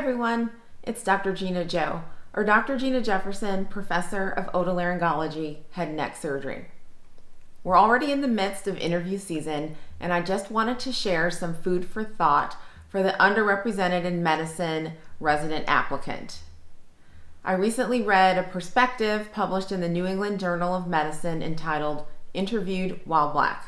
everyone, it's Dr. Gina Joe, or Dr. Gina Jefferson, Professor of Otolaryngology, Head Neck Surgery. We're already in the midst of interview season, and I just wanted to share some food for thought for the underrepresented in medicine resident applicant. I recently read a perspective published in the New England Journal of Medicine entitled Interviewed While Black.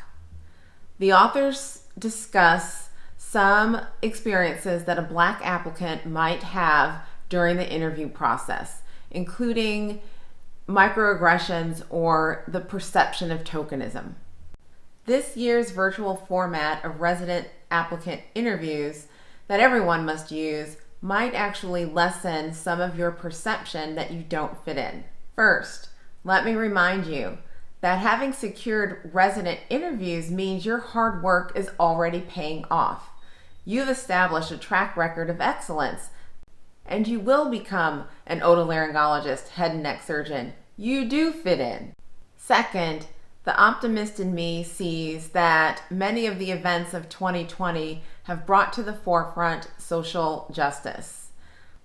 The authors discuss some experiences that a Black applicant might have during the interview process, including microaggressions or the perception of tokenism. This year's virtual format of resident applicant interviews that everyone must use might actually lessen some of your perception that you don't fit in. First, let me remind you that having secured resident interviews means your hard work is already paying off. You've established a track record of excellence, and you will become an otolaryngologist-head and neck surgeon. You do fit in. Second, the optimist in me sees that many of the events of 2020 have brought to the forefront social justice.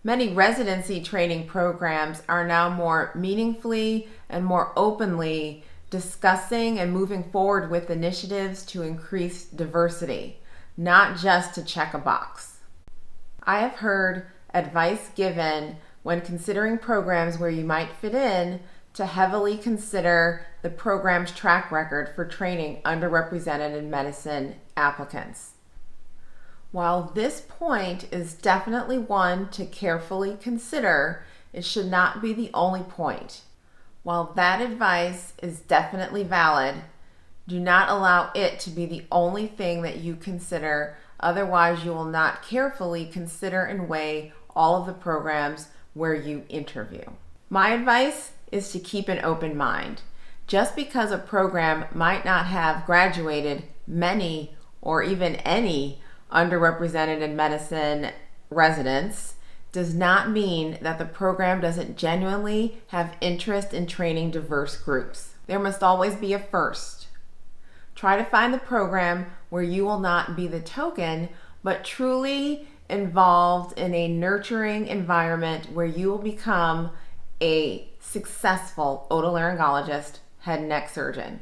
Many residency training programs are now more meaningfully and more openly discussing and moving forward with initiatives to increase diversity, not just to check a box. I have heard advice given when considering programs where you might fit in to heavily consider the program's track record for training underrepresented in medicine applicants. While this point is definitely one to carefully consider, it should not be the only point. While that advice is definitely valid, do not allow it to be the only thing that you consider, otherwise you will not carefully consider and weigh all of the programs where you interview. My advice is to keep an open mind. Just because a program might not have graduated many or even any underrepresented in medicine residents does not mean that the program doesn't genuinely have interest in training diverse groups. There must always be a first. Try to find the program where you will not be the token, but truly involved in a nurturing environment where you will become a successful otolaryngologist, head and neck surgeon.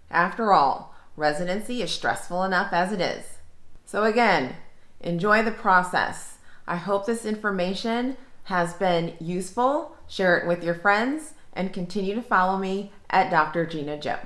After all, residency is stressful enough as it is. So again, enjoy the process. I hope this information has been useful. Share it with your friends and continue to follow me at Dr. Gina Joe.